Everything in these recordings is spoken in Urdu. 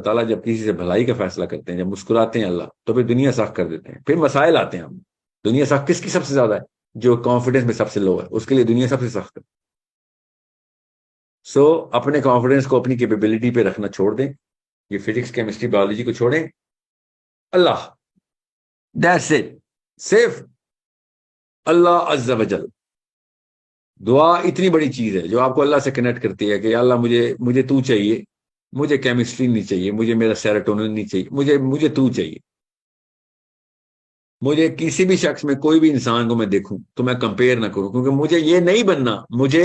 تعالیٰ جب کسی سے بھلائی کا فیصلہ کرتے ہیں، جب مسکراتے ہیں اللہ، تو پھر دنیا سخت کر دیتے ہیں، پھر مسائل آتے ہیں ہم۔ دنیا سخت کس کی سب سے زیادہ ہے؟ جو کانفیڈنس میں سب سے لو ہے، اس کے لیے دنیا سب سے سخت ہے۔ سو اپنے کانفیڈنس کو اپنی کیپیبلٹی پہ رکھنا چھوڑ دیں، یہ فزکس کیمسٹری بایولوجی کو چھوڑیں، اللہ، دیٹس اٹ، صرف اللہ عز و جل۔ دعا اتنی بڑی چیز ہے جو آپ کو اللہ سے کنیکٹ کرتی ہے کہ یا اللہ مجھے تو چاہیے، مجھے کیمسٹری نہیں چاہیے، مجھے میرا سیروٹونن نہیں چاہیے، مجھے تو چاہیے۔ مجھے کسی بھی شخص میں، کوئی بھی انسان کو میں دیکھوں تو میں کمپیئر نہ کروں، کیونکہ مجھے یہ نہیں بننا، مجھے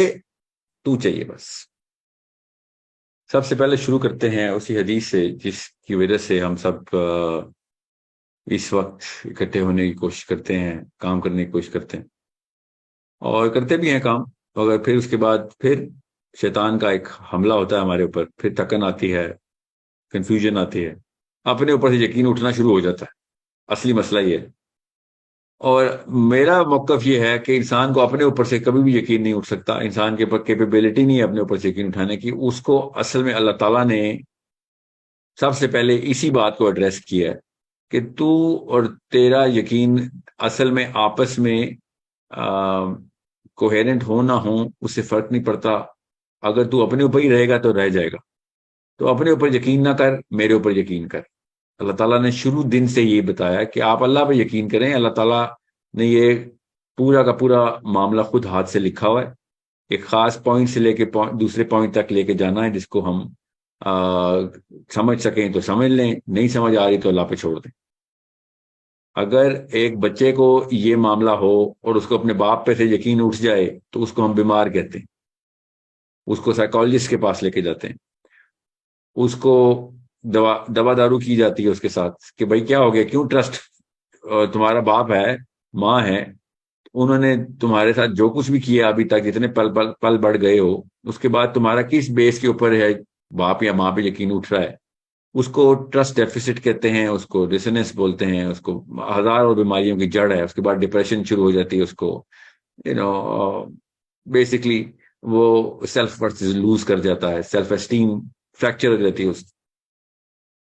تو چاہیے بس۔ سب سے پہلے شروع کرتے ہیں اسی حدیث سے جس کی وجہ سے ہم سب اس وقت اکٹھے ہونے کی کوشش کرتے ہیں، کام کرنے کی کوشش کرتے ہیں، اور کرتے بھی ہیں کام، مگر پھر اس کے بعد پھر شیطان کا ایک حملہ ہوتا ہے ہمارے اوپر، پھر تھکن آتی ہے، کنفیوژن آتی ہے، اپنے اوپر سے یقین اٹھنا شروع ہو جاتا ہے۔ اصلی مسئلہ یہ ہے، اور میرا موقف یہ ہے کہ انسان کو اپنے اوپر سے کبھی بھی یقین نہیں اٹھ سکتا، انسان کے اوپر کیپیبلٹی نہیں ہے اپنے اوپر سے یقین اٹھانے کی۔ اس کو اصل میں اللہ تعالیٰ نے سب سے پہلے اسی بات کو ایڈریس کیا ہے کہ تو اور تیرا یقین اصل میں آپس میں کوہیرنٹ ہو نہ ہو، اس سے فرق نہیں پڑتا۔ اگر تو اپنے اوپر ہی رہے گا تو رہ جائے گا، تو اپنے اوپر یقین نہ کر، میرے اوپر یقین کر۔ اللہ تعالیٰ نے شروع دن سے یہ بتایا کہ آپ اللہ پہ یقین کریں۔ اللہ تعالیٰ نے یہ پورا کا پورا معاملہ خود ہاتھ سے لکھا ہوا ہے، ایک خاص پوائنٹ سے لے کے دوسرے پوائنٹ تک لے کے جانا ہے، جس کو ہم سمجھ سکیں تو سمجھ لیں، نہیں سمجھ آ رہی تو اللہ پہ چھوڑ دیں۔ اگر ایک بچے کو یہ معاملہ ہو اور اس کو اپنے باپ پہ سے یقین اٹھ جائے تو اس کو ہم بیمار کہتے ہیں، اس کو سائیکالوجسٹ کے پاس لے کے جاتے ہیں، اس کو دوا دارو کی جاتی ہے اس کے ساتھ کہ بھائی کیا ہو گیا، کیوں ٹرسٹ، تمہارا باپ ہے، ماں ہے، انہوں نے تمہارے ساتھ جو کچھ بھی کیا ابھی تک، جتنے پل بڑھ گئے ہو، اس کے بعد تمہارا کس بیس کے اوپر ہے باپ یا ماں پہ یقین اٹھ رہا ہے؟ اس کو ٹرسٹ ڈیفیسٹ کہتے ہیں، اس کو ڈسنس بولتے ہیں، اس کو ہزاروں بیماریوں کی جڑ ہے۔ اس کے بعد ڈپریشن شروع ہو جاتی ہے، اس کو بیسکلی وہ سیلف ورتھ لوز کر جاتا ہے، سیلف اسٹیم فریکچر ہو جاتی ہے اس۔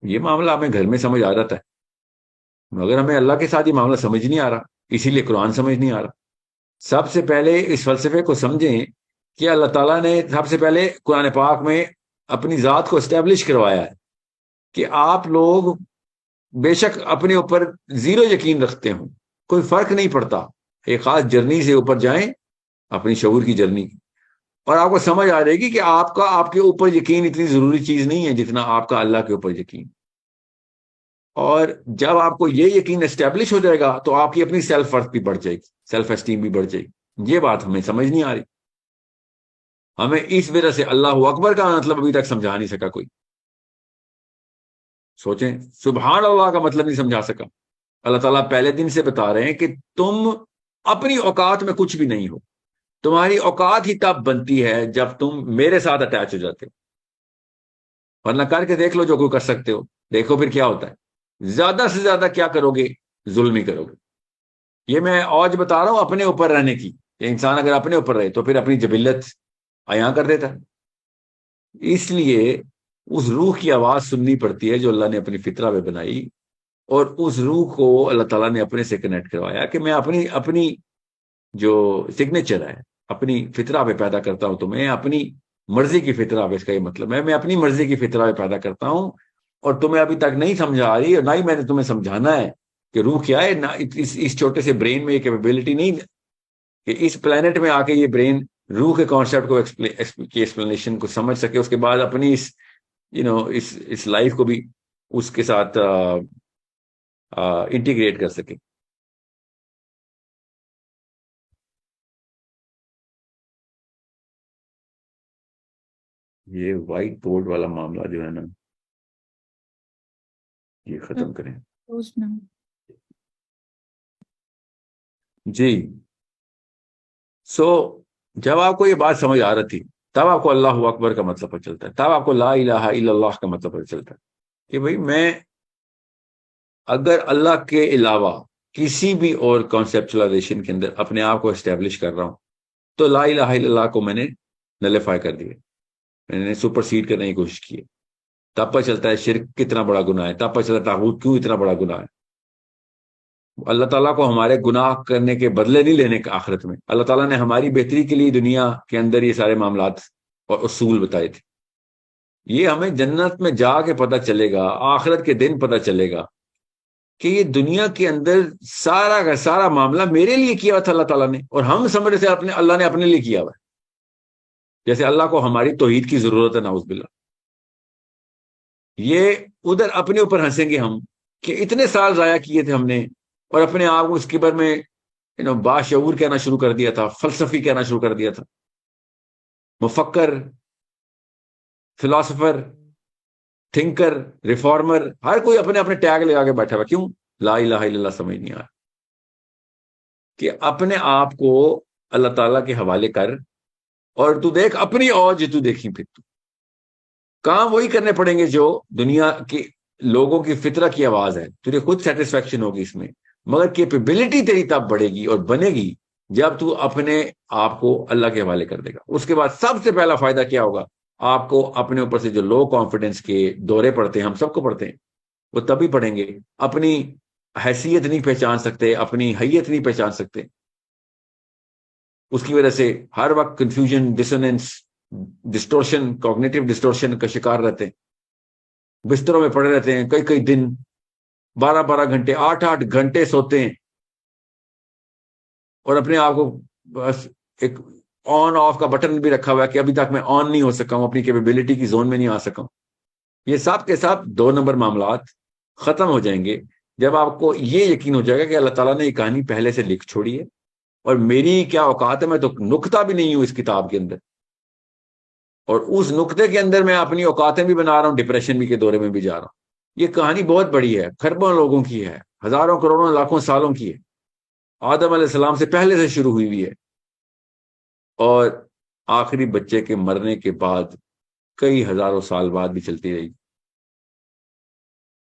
یہ معاملہ ہمیں گھر میں سمجھ آ جاتا ہے، مگر ہمیں اللہ کے ساتھ یہ معاملہ سمجھ نہیں آ رہا، اسی لیے قرآن سمجھ نہیں آ رہا۔ سب سے پہلے اس فلسفے کو سمجھیں کہ اللہ تعالیٰ نے سب سے پہلے قرآن پاک میں اپنی ذات کو اسٹیبلش کروایا ہے کہ آپ لوگ بے شک اپنے اوپر زیرو یقین رکھتے ہوں، کوئی فرق نہیں پڑتا، ایک خاص جرنی سے اوپر جائیں، اپنی شعور کی جرنی، اور آپ کو سمجھ آ جائے گی کہ آپ کے اوپر یقین اتنی ضروری چیز نہیں ہے جتنا آپ کا اللہ کے اوپر یقین۔ اور جب آپ کو یہ یقین اسٹیبلش ہو جائے گا تو آپ کی اپنی سیلف ورتھ بھی بڑھ جائے گی، سیلف اسٹیم بھی بڑھ جائے گی۔ یہ بات ہمیں سمجھ نہیں آ رہی، ہمیں اس وجہ سے اللہ اکبر کا مطلب ابھی تک سمجھا نہیں سکا کوئی۔ سوچیں، سبحان اللہ کا مطلب نہیں سمجھا سکا۔ اللہ تعالیٰ پہلے دن سے بتا رہے ہیں کہ تم اپنی اوقات میں کچھ بھی نہیں ہو، تمہاری اوقات ہی تب بنتی ہے جب تم میرے ساتھ اٹیچ ہو جاتے ہو، ورنہ کر کے دیکھ لو جو کوئی کر سکتے ہو، دیکھو پھر کیا ہوتا ہے۔ زیادہ سے زیادہ کیا کرو گے؟ ظلم ہی کرو گے۔ یہ میں آج بتا رہا ہوں اپنے اوپر رہنے کی، کہ انسان اگر اپنے اوپر رہے تو پھر اپنی جبلت عیاں کر دیتا ہے۔ اس لیے اس روح کی آواز سننی پڑتی ہے جو اللہ نے اپنی فطرہ میں بنائی، اور اس روح کو اللہ تعالیٰ نے اپنے سے کنیکٹ کروایا کہ میں اپنی جو سگنیچر ہے، اپنی فطرہ پہ پیدا کرتا ہوں، تو میں اپنی مرضی کی فطرہ پہ، اس کا یہ مطلب ہے میں اپنی مرضی کی فطرہ پہ پیدا کرتا ہوں، اور تمہیں ابھی تک نہیں سمجھا آ رہی، اور نہ ہی میں نے تمہیں سمجھانا ہے کہ روح کیا ہے۔ نہ اس چھوٹے سے برین میں یہ کیپیبلٹی نہیں کہ اس پلانٹ میں آ کے یہ برین روح کے کانسیپٹ کو کی ایکسپلینیشن کو سمجھ سکے، اس کے بعد اپنی اس لائف کو بھی اس کے ساتھ انٹیگریٹ کر سکے۔ یہ وائٹ بورڈ والا معاملہ جو ہے نا، یہ ختم کریں جی۔ جب آپ کو یہ بات سمجھ آ رہی تھی تب آپ کو اللہ اکبر کا مطلب پتہ چلتا ہے، تب آپ کو لا الہ الا اللہ کا مطلب پتہ چلتا ہے کہ بھئی میں اگر اللہ کے علاوہ کسی بھی اور کانسیپچلائزیشن کے اندر اپنے آپ کو اسٹیبلش کر رہا ہوں تو لا الہ الا اللہ کو میں نے نلیفائی کر دیا، میں نے سپر سیڈ کرنے کی کوشش کی ہے۔ تب پتہ چلتا ہے شرک کتنا بڑا گناہ ہے، تب پتہ چلتا ہے طاغوت کیوں اتنا بڑا گناہ ہے۔ اللہ تعالیٰ کو ہمارے گناہ کرنے کے بدلے نہیں لینے کا آخرت میں، اللہ تعالیٰ نے ہماری بہتری کے لیے دنیا کے اندر یہ سارے معاملات اور اصول بتائے تھے۔ یہ ہمیں جنت میں جا کے پتہ چلے گا، آخرت کے دن پتہ چلے گا کہ یہ دنیا کے اندر سارا کا سارا معاملہ میرے لیے کیا ہوا تھا اللہ تعالیٰ نے، اور ہم سمجھ سے اپنے اللہ نے اپنے لیے کیا ہوا ہے، جیسے اللہ کو ہماری توحید کی ضرورت ہے، نعوذ باللہ۔ یہ ادھر اپنے اوپر ہنسیں گے ہم کہ اتنے سال ضائع کیے تھے ہم نے، اور اپنے آپ کو اس کے بارے میں باشعور کہنا شروع کر دیا تھا، فلسفی کہنا شروع کر دیا تھا، مفکر، فلاسفر، تھنکر، ریفارمر، ہر کوئی اپنے اپنے ٹیگ لگا کے بیٹھا ہوا۔ کیوں؟ لا الہ الا اللہ سمجھ نہیں آ رہا کہ اپنے آپ کو اللہ تعالیٰ کے حوالے کر، اور تو دیکھ اپنی اوج تو دیکھی، پھر تو کام وہی کرنے پڑیں گے جو دنیا کی لوگوں کی فطرہ کی آواز ہے، تجھے خود سیٹسفیکشن ہوگی اس میں، مگر کیپیبلٹی تیری تب بڑھے گی اور بنے گی جب تو اپنے آپ کو اللہ کے حوالے کر دے گا۔ اس کے بعد سب سے پہلا فائدہ کیا ہوگا؟ آپ کو اپنے اوپر سے جو لو کانفیڈنس کے دورے پڑتے ہیں، ہم سب کو پڑتے ہیں، وہ تبھی پڑیں گے، اپنی حیثیت نہیں پہچان سکتے، اپنی حیت نہیں پہچان سکتے، اس کی وجہ سے ہر وقت confusion, dissonance, distortion, cognitive distortion کا شکار رہتے ہیں، بستروں میں پڑے رہتے ہیں کئی کئی دن، 12 12 گھنٹے، 8 8 گھنٹے سوتے ہیں، اور اپنے آپ کو بس ایک آن آف کا بٹن بھی رکھا ہوا ہے کہ ابھی تک میں آن نہیں ہو سکا ہوں، اپنی کیپیبلٹی کی زون میں نہیں آ سکا ہوں۔ یہ سب کے سب 2 نمبر معاملات ختم ہو جائیں گے جب آپ کو یہ یقین ہو جائے گا کہ اللہ تعالیٰ نے یہ کہانی پہلے سے لکھ چھوڑی ہے، اور میری کیا اوقات ہے، میں تو نکتہ بھی نہیں ہوں اس کتاب کے اندر، اور اس نقطے کے اندر میں اپنی اوقاتیں بھی بنا رہا ہوں، ڈپریشن بھی کے دورے میں بھی جا رہا ہوں۔ یہ کہانی بہت بڑی ہے، کھربوں لوگوں کی ہے، ہزاروں کروڑوں لاکھوں سالوں کی ہے، آدم علیہ السلام سے پہلے سے شروع ہوئی ہوئی ہے، اور آخری بچے کے مرنے کے بعد کئی ہزاروں سال بعد بھی چلتی رہی۔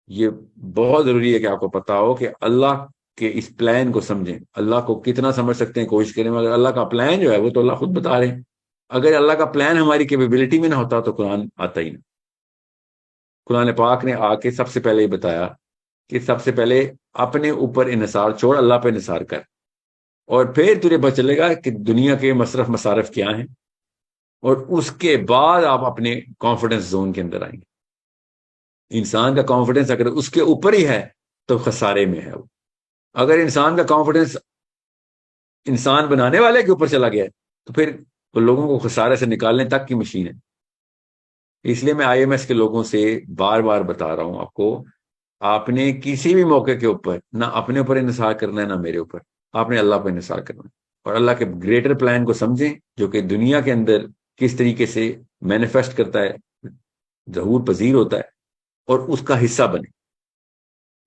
یہ بہت ضروری ہے کہ آپ کو پتا ہو کہ اللہ کے اس پلان کو سمجھیں۔ اللہ کو کتنا سمجھ سکتے ہیں کوشش کریں، مگر اللہ کا پلان جو ہے وہ تو اللہ خود بتا رہے ہیں۔ اگر اللہ کا پلان ہماری کیپیبلٹی میں نہ ہوتا تو قرآن آتا ہی نہ۔ قرآن پاک نے آ کے سب سے پہلے یہ بتایا کہ سب سے پہلے اپنے اوپر انحصار چھوڑ، اللہ پہ انحصار کر، اور پھر تجھے پتہ چلے گا کہ دنیا کے مصرف مصارف کیا ہیں، اور اس کے بعد آپ اپنے کانفیڈنس زون کے اندر آئیں گے۔ انسان کا کانفیڈنس اگر اس کے اوپر ہی ہے تو خسارے میں ہے وہ۔ اگر انسان کا کانفیڈنس انسان بنانے والے کے اوپر چلا گیا ہے تو پھر وہ لوگوں کو خسارے سے نکالنے تک کی مشین ہے۔ اس لیے میں IMS کے لوگوں سے بار بار بتا رہا ہوں آپ کو، آپ نے کسی بھی موقع کے اوپر نہ اپنے اوپر انحصار کرنا ہے، نہ میرے اوپر، آپ نے اللہ پر انحصار کرنا ہے، اور اللہ کے گریٹر پلان کو سمجھیں جو کہ دنیا کے اندر کس طریقے سے مینیفیسٹ کرتا ہے، ظہور پذیر ہوتا ہے، اور اس کا حصہ بنے۔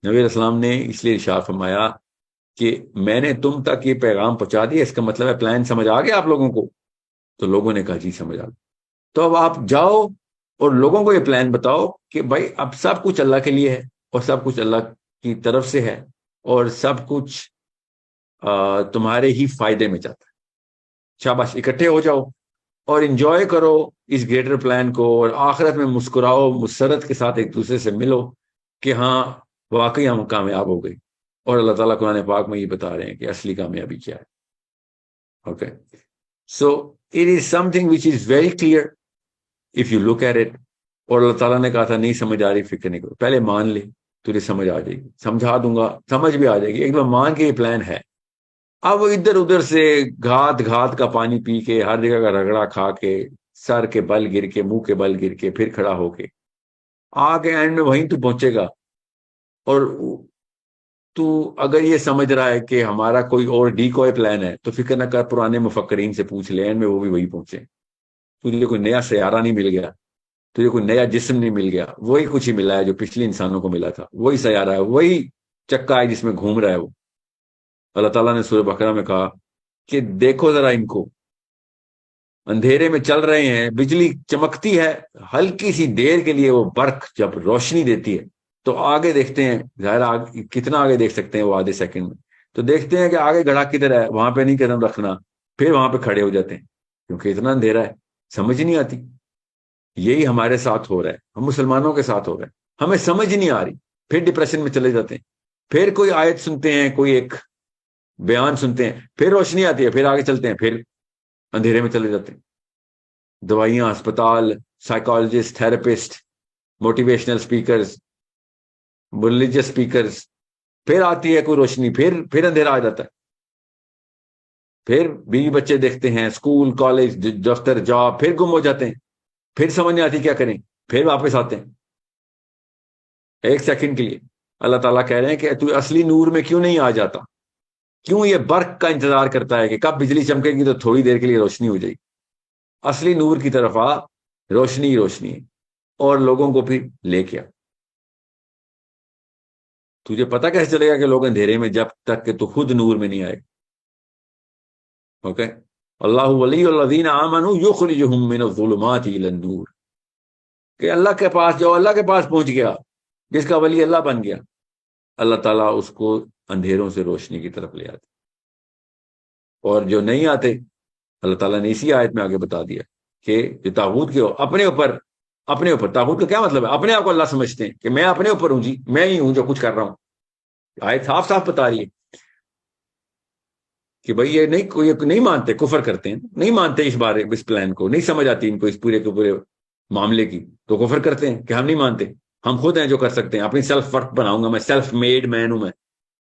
نبی علیہ السلام نے اس لیے ارشاد فرمایا کہ میں نے تم تک یہ پیغام پہنچا دیا، اس کا مطلب ہے پلان سمجھ آ گیا آپ لوگوں کو؟ تو لوگوں نے کہا جی سمجھ آ گیا۔ تو اب آپ جاؤ اور لوگوں کو یہ پلان بتاؤ کہ بھائی اب سب کچھ اللہ کے لیے ہے، اور سب کچھ اللہ کی طرف سے ہے، اور سب کچھ تمہارے ہی فائدے میں جاتا ہے۔ شاباش، اکٹھے ہو جاؤ اور انجوائے کرو اس گریٹر پلان کو، اور آخرت میں مسکراؤ، مسرت کے ساتھ ایک دوسرے سے ملو کہ ہاں واقعی ہم کامیاب ہو گئی۔ اور اللہ تعالیٰ قرآن پاک میں یہ بتا رہے ہیں کہ اصلی کامیابی کیا ہے۔ Okay, so it is something which is very clear if you look at it. اور اللہ تعالیٰ نے کہا تھا نہیں سمجھ آ رہی، فکر نہیں کرو، پہلے مان لے، تجھے سمجھ آ جائے گی، سمجھا دوں گا، سمجھ بھی آ جائے گی۔ ایک بار مان کے یہ پلان ہے، اب ادھر ادھر سے گھات گھات کا پانی پی کے، ہر جگہ کا رگڑا کھا کے، سر کے بل گر کے، منہ کے بل گر کے، پھر کھڑا ہو کے آ کے اینڈ میں وہیں تو پہنچے گا۔ اور تو اگر یہ سمجھ رہا ہے کہ ہمارا کوئی اور ڈیکوئے پلان ہے تو فکر نہ کر، پرانے مفکرین سے پوچھ لے، اینڈ میں وہ بھی وہی پہنچے۔ تجھے کوئی نیا سیارہ نہیں مل گیا، تجھے کوئی نیا جسم نہیں مل گیا، وہی کچھ ہی ملا ہے جو پچھلے انسانوں کو ملا تھا، وہی سیارہ ہے، وہی چکا ہے جس میں گھوم رہا ہے وہ۔ اللہ تعالیٰ نے سورہ بقرہ میں کہا کہ دیکھو ذرا ان کو، اندھیرے میں چل رہے ہیں، بجلی چمکتی ہے، ہلکی سی دیر کے لیے وہ برق جب روشنی دیتی ہے تو آگے دیکھتے ہیں، ظاہر کتنا آگے دیکھ سکتے ہیں وہ آدھے سیکنڈ میں، تو دیکھتے ہیں کہ آگے گڑھا کدھر ہے، وہاں پہ نہیں قدم رکھنا، پھر وہاں پہ کھڑے ہو جاتے ہیں کیونکہ اتنا اندھیرا ہے، سمجھ نہیں آتی۔ یہی ہمارے ساتھ ہو رہا ہے، ہم مسلمانوں کے ساتھ ہو رہا ہے، ہمیں سمجھ نہیں آ رہی، پھر ڈپریشن میں چلے جاتے ہیں، پھر کوئی آیت سنتے ہیں، کوئی ایک بیان سنتے ہیں، پھر روشنی آتی ہے، پھر آگے چلتے ہیں، پھر اندھیرے میں چلے جاتے ہیں۔ دوائیاں، اسپتال، psychologist, therapist, motivational speakers, religious speakers, پھر آتی ہے کوئی روشنی، پھر اندھیرا آ جاتا ہے، پھر بیوی بچے دیکھتے ہیں، اسکول، کالج، دفتر، جاب، پھر گم ہو جاتے ہیں، پھر سمجھ نہیں آتی کیا کریں، پھر واپس آتے ہیں ایک سیکنڈ کے لیے۔ اللہ تعالیٰ کہہ رہے ہیں کہ تو اصلی نور میں کیوں نہیں آ جاتا، کیوں یہ برق کا انتظار کرتا ہے کہ کب بجلی چمکے گی تو تھوڑی دیر کے لیے روشنی ہو جائے گی۔ اصلی نور کی طرف آ، روشنی ہی روشنی ہے، اور لوگوں کو پھر لے کے آ۔ تجھے پتا کیسے چلے گا کہ لوگ اندھیرے میں، جب تک کہ تو خود نور میں نہیں آئے۔ اوکے، اللہ ولی الذین آمنوا یخرجہم من الظلمات الی النور، کہ اللہ کے پاس، جو اللہ کے پاس پہنچ گیا، جس کا ولی اللہ بن گیا، اللہ تعالیٰ اس کو اندھیروں سے روشنی کی طرف لے آتے، اور جو نہیں آتے، اللہ تعالیٰ نے اسی آیت میں آگے بتا دیا کہ جو طاغوت کے ہو، اپنے اوپر طاغوت کا کیا مطلب ہے؟ اپنے آپ کو اللہ سمجھتے ہیں کہ میں اپنے اوپر ہوں، جی میں ہی ہوں جو کچھ کر رہا ہوں۔ آیت صاف صاف بتا رہی ہے کہ بھائی یہ نہیں مانتے، کفر کرتے ہیں، نہیں مانتے اس بارے، اس پلان کو نہیں سمجھ آتی ان کو، اس پورے کے پورے معاملے کی، تو کفر کرتے ہیں کہ ہم نہیں مانتے، ہم خود ہیں جو کر سکتے ہیں، اپنی سیلف ورک بناؤں گا میں، سیلف میڈ مین ہوں میں۔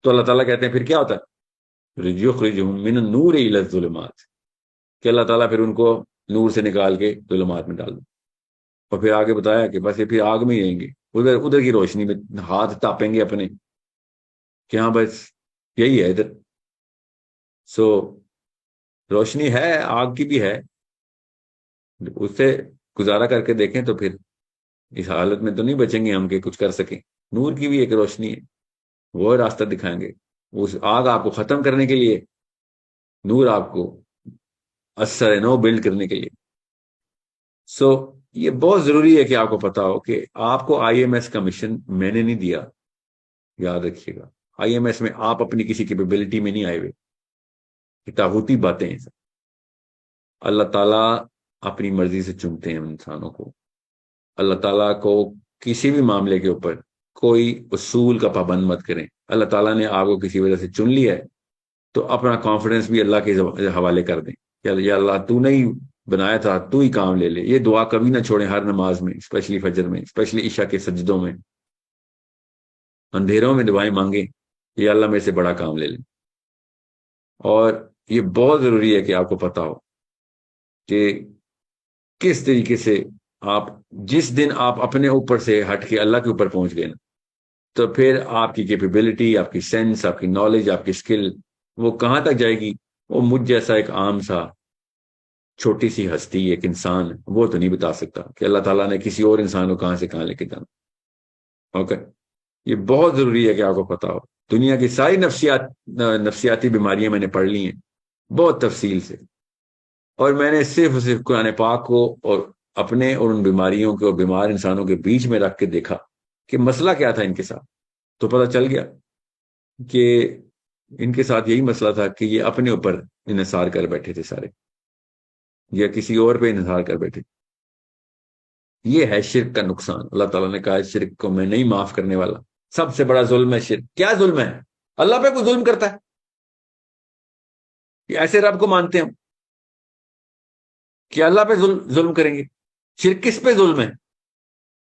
تو اللہ تعالیٰ کہتے ہیں پھر کیا ہوتا ہے، یخرجہم من النور الی الظلمات، کہ اللہ تعالیٰ پھر ان کو نور سے نکال کے ظلمات میں ڈال دو، اور پھر آگے بتایا کہ بس یہ پھر آگ میں ہی رہیں گے، ادھر کی روشنی میں ہاتھ تاپیں گے اپنے کہ ہاں بس یہی ہے ادھر۔ سو روشنی ہے، آگ کی بھی ہے، اس سے گزارا کر کے دیکھیں تو پھر اس حالت میں تو نہیں بچیں گے ہم کہ کچھ کر سکیں۔ نور کی بھی ایک روشنی ہے، وہ راستہ دکھائیں گے، اس آگ آپ کو ختم کرنے کے لیے، نور آپ کو اثر نو بلڈ کرنے کے لیے۔ سو یہ بہت ضروری ہے کہ آپ کو پتا ہو کہ آپ کو آئی ایم ایس کا مشن میں نے نہیں دیا، یاد رکھیے گا۔ آئی ایم ایس میں آپ اپنی کسی کیپیبلٹی میں نہیں آئے ہوئے، طاغوتی باتیں ہیں سب۔ اللہ تعالیٰ اپنی مرضی سے چنتے ہیں انسانوں کو۔ اللہ تعالیٰ کو کسی بھی معاملے کے اوپر کوئی اصول کا پابند مت کریں۔ اللہ تعالیٰ نے آپ کو کسی وجہ سے چن لیا ہے تو اپنا کانفیڈنس بھی اللہ کے حوالے کر دیں کہ یا اللہ تو نہیں بنایا تھا، تو ہی کام لے لے۔ یہ دعا کبھی نہ چھوڑیں، ہر نماز میں، اسپیشلی فجر میں، اسپیشلی عشاء کے سجدوں میں، اندھیروں میں دعائیں مانگیں، یا اللہ میرے سے بڑا کام لے لیں۔ اور یہ بہت ضروری ہے کہ آپ کو پتا ہو کہ کس طریقے سے آپ، جس دن آپ اپنے اوپر سے ہٹ کے اللہ کے اوپر پہنچ گئے نا، تو پھر آپ کی کیپیبلٹی، آپ کی سینس، آپ کی نالج، آپ کی اسکل، وہ کہاں تک جائے گی؟ وہ مجھ جیسا ایک عام سا چھوٹی سی ہستی، ایک انسان، وہ تو نہیں بتا سکتا کہ اللہ تعالیٰ نے کسی اور انسان کو کہاں سے کہاں لے کے جانا۔ اوکے، یہ بہت ضروری ہے کہ آپ کو پتا ہو۔ دنیا کی ساری نفسیاتی بیماریاں میں نے پڑھ لی ہیں بہت تفصیل سے، اور میں نے صرف قرآن پاک کو اور اپنے اور ان بیماریوں کے اور بیمار انسانوں کے بیچ میں رکھ کے دیکھا کہ مسئلہ کیا تھا ان کے ساتھ، تو پتہ چل گیا کہ ان کے ساتھ یہی مسئلہ تھا کہ یہ اپنے اوپر انحصار کر بیٹھے تھے سارے، یا کسی اور پہ انحصار کر بیٹھے۔ یہ ہے شرک کا نقصان۔ اللہ تعالیٰ نے کہا شرک کو میں نہیں معاف کرنے والا، سب سے بڑا ظلم ہے شرک۔ کیا ظلم ہے؟ اللہ پہ کوئی ظلم کرتا ہے؟ یہ ایسے رب کو مانتے ہیں ہم کہ اللہ پہ ظلم کریں گے؟ شرک کس پہ ظلم ہے؟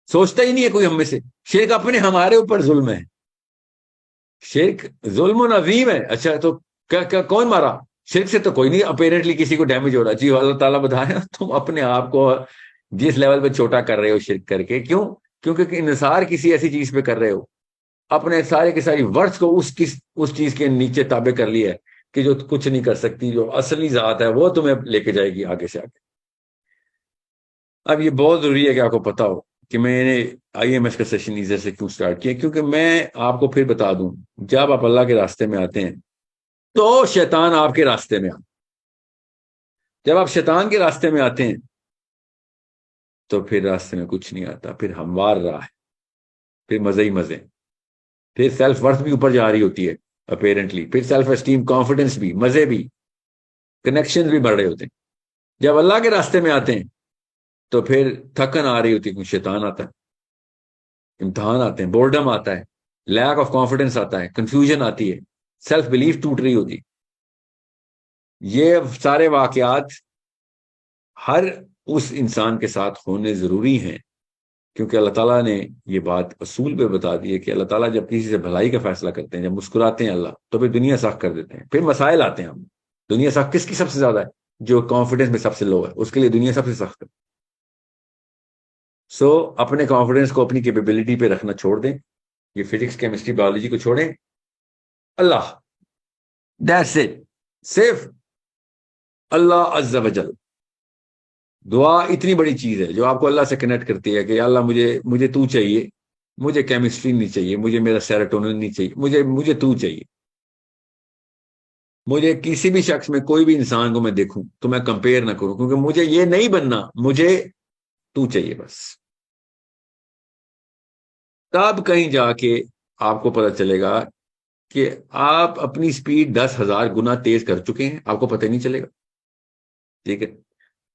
سوچتا ہی نہیں ہے کوئی ہم میں سے۔ شرک اپنے ہمارے اوپر ظلم ہے، شرک ظلم و عظیم ہے۔ اچھا تو کیا کون مارا؟ شرک سے تو کوئی نہیں اپیرنٹلی کسی کو ڈیمیج ہو رہا، جی اللہ تعالیٰ بتائیں تم اپنے آپ کو جس لیول پہ چھوٹا کر رہے ہو شرک کر کے، کیوں؟ کیونکہ انحصار کسی ایسی چیز پہ کر رہے ہو، اپنے سارے کے ساری ورڈز کو اس چیز کے نیچے تابع کر لیا ہے کہ جو کچھ نہیں کر سکتی، جو اصلی ذات ہے وہ تمہیں لے کے جائے گی آگے سے آگے۔ اب یہ بہت ضروری ہے کہ آپ کو پتا ہو کہ میں نے آئی ایم ایس کا سیشن ادھر سے کیوں سٹارٹ کیا، کیونکہ میں آپ کو پھر بتا دوں، جب آپ اللہ کے راستے میں آتے ہیں تو شیطان آپ کے راستے میں جب آپ شیطان کے راستے میں آتے ہیں تو پھر راستے میں کچھ نہیں آتا، پھر ہموار راہ ہے، پھر مزے ہی مزے، پھر سیلف ورتھ بھی اوپر جا رہی ہوتی ہے اپیرنٹلی، پھر سیلف اسٹیم، کانفیڈنس بھی، مزے بھی، کنیکشن بھی بڑھ رہے ہوتے ہیں۔ جب اللہ کے راستے میں آتے ہیں تو پھر تھکن آ رہی ہوتی ہے، شیطان آتا ہے، امتحان آتے ہیں، بورڈم آتا ہے، لیک آف کانفیڈنس آتا ہے، کنفیوژن آتی ہے، سیلف بلیف ٹوٹ رہی ہوتی. یہ سارے واقعات ہر اس انسان کے ساتھ ہونے ضروری ہیں، کیونکہ اللہ تعالیٰ نے یہ بات اصول پہ بتا دی ہے کہ اللہ تعالیٰ جب کسی سے بھلائی کا فیصلہ کرتے ہیں، جب مسکراتے ہیں اللہ، تو پھر دنیا سخت کر دیتے ہیں. پھر مسائل آتے ہیں. ہم دنیا سخت کس کی سب سے زیادہ ہے؟ جو کانفیڈنس میں سب سے لو ہے، اس کے لیے دنیا سب سے سخت ہے. سو اپنے کانفیڈنس کو اپنی کیپیبلٹی پہ رکھنا چھوڑ دیں. یہ فزکس کیمسٹری بایولوجی کو چھوڑیں. اللہ، دیٹس اٹ. صرف اللہ عز و جل. دعا اتنی بڑی چیز ہے جو آپ کو اللہ سے کنیکٹ کرتی ہے کہ یا اللہ مجھے تو چاہیے، مجھے کیمسٹری نہیں چاہیے، مجھے میرا سیروٹونن نہیں چاہیے، مجھے تو چاہیے. مجھے کسی بھی شخص میں، کوئی بھی انسان کو میں دیکھوں تو میں کمپیئر نہ کروں، کیونکہ مجھے یہ نہیں بننا، مجھے تو چاہیے بس. تب کہیں جا کے آپ کو پتہ چلے گا کہ آپ اپنی سپیڈ 10,000 گنا تیز کر چکے ہیں، آپ کو پتہ نہیں چلے گا. ٹھیک ہے،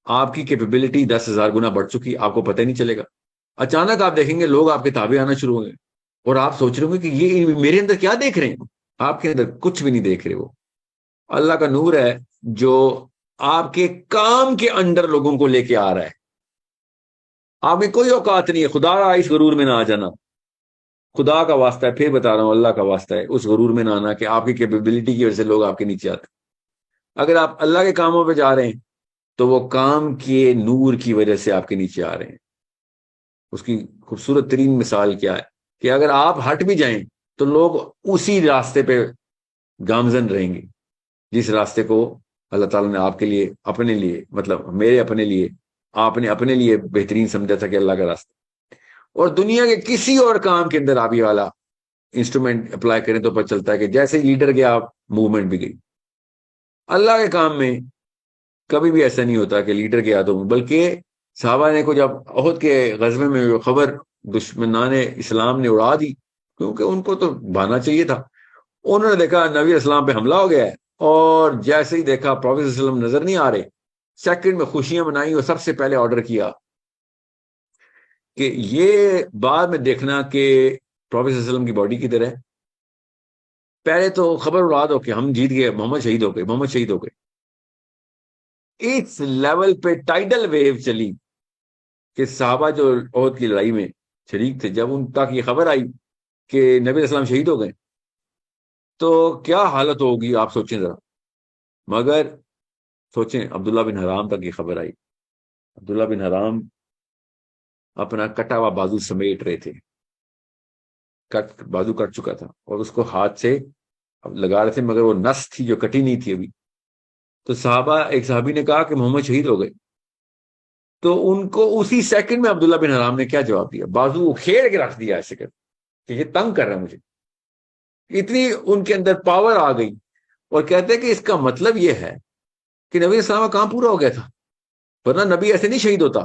آپ کی کیپیبلٹی 10,000 گنا بڑھ چکی، آپ کو پتہ نہیں چلے گا. اچانک آپ دیکھیں گے لوگ آپ کے تابع آنا شروع ہوں گے، اور آپ سوچ رہے ہوں گے کہ یہ میرے اندر کیا دیکھ رہے ہیں. آپ کے اندر کچھ بھی نہیں دیکھ رہے، وہ اللہ کا نور ہے جو آپ کے کام کے اندر لوگوں کو لے کے آ رہا ہے. آپ میں کوئی اوقات نہیں ہے. خدا اس غرور میں نہ آ جانا. خدا کا واسطہ ہے، پھر بتا رہا ہوں، اللہ کا واسطہ ہے، اس غرور میں نہ آنا کہ آپ کی کیپیبلٹی کی وجہ سے لوگ آپ کے نیچے آتے. اگر آپ اللہ کے کاموں پہ جا رہے ہیں تو وہ کام کے نور کی وجہ سے آپ کے نیچے آ رہے ہیں. اس کی خوبصورت ترین مثال کیا ہے کہ اگر آپ ہٹ بھی جائیں تو لوگ اسی راستے پہ گامزن رہیں گے، جس راستے کو اللہ تعالیٰ نے آپ کے لیے، اپنے لیے، مطلب میرے اپنے لیے، آپ نے اپنے لیے بہترین سمجھا تھا کہ اللہ کا راستہ. اور دنیا کے کسی اور کام کے اندر آپ یہ والا انسٹرومنٹ اپلائی کریں تو پتہ چلتا ہے کہ جیسے لیڈر گیا موومنٹ بھی گئی. اللہ کے کام میں کبھی بھی ایسا نہیں ہوتا کہ لیڈر گیا تو، بلکہ صحابہ نے کو جب احد کے غزوے میں خبر دشمنان اسلام نے اڑا دی، کیونکہ ان کو تو بھانا چاہیے تھا، انہوں نے دیکھا نبی اسلام پہ حملہ ہو گیا ہے، اور جیسے ہی دیکھا پروفیٹ صلی اللہ علیہ وسلم نظر نہیں آ رہے، سیکنڈ میں خوشیاں منائی اور سب سے پہلے آرڈر کیا کہ یہ بعد میں دیکھنا کہ پروفیٹ صلی اللہ علیہ وسلم کی باڈی کدھر ہے. پہلے تو خبر اڑا دو کہ ہم جیت گئے، محمد شہید ہو گئے، محمد شہید ہو گئے. اس لیول پہ ٹائیڈل ویو چلی کہ صحابہ جو عہد کی لڑائی میں شریک تھے، جب ان تک یہ خبر آئی کہ نبی علیہ السلام شہید ہو گئے تو کیا حالت ہوگی آپ سوچیں ذرا. مگر سوچیں، عبداللہ بن حرام تک یہ خبر آئی. عبداللہ بن حرام اپنا کٹا ہوا بازو سمیٹ رہے تھے، بازو کٹ چکا تھا اور اس کو ہاتھ سے لگا رہے تھے، مگر وہ نس تھی جو کٹی نہیں تھی ابھی. تو ایک صحابی نے کہا کہ محمد شہید ہو گئے. تو ان کو اسی سیکنڈ میں عبداللہ بن حرام نے کیا جواب دیا؟ بازو کھیڑ کے رکھ دیا ایسے کر کہ یہ تنگ کر رہا ہے مجھے. اتنی ان کے اندر پاور آ گئی، اور کہتے ہیں کہ اس کا مطلب یہ ہے کہ نبی السلام کا کام پورا ہو گیا تھا، ورنہ نبی ایسے نہیں شہید ہوتا.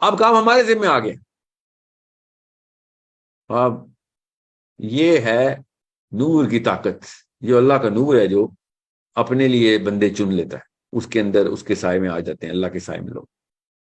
اب کام ہمارے ذمہ آ گیا. اب یہ ہے نور کی طاقت، جو اللہ کا نور ہے جو اپنے لیے بندے چن لیتا ہے، اس کے اندر اس کے سائے میں آ جاتے ہیں، اللہ کے سائے میں لوگ.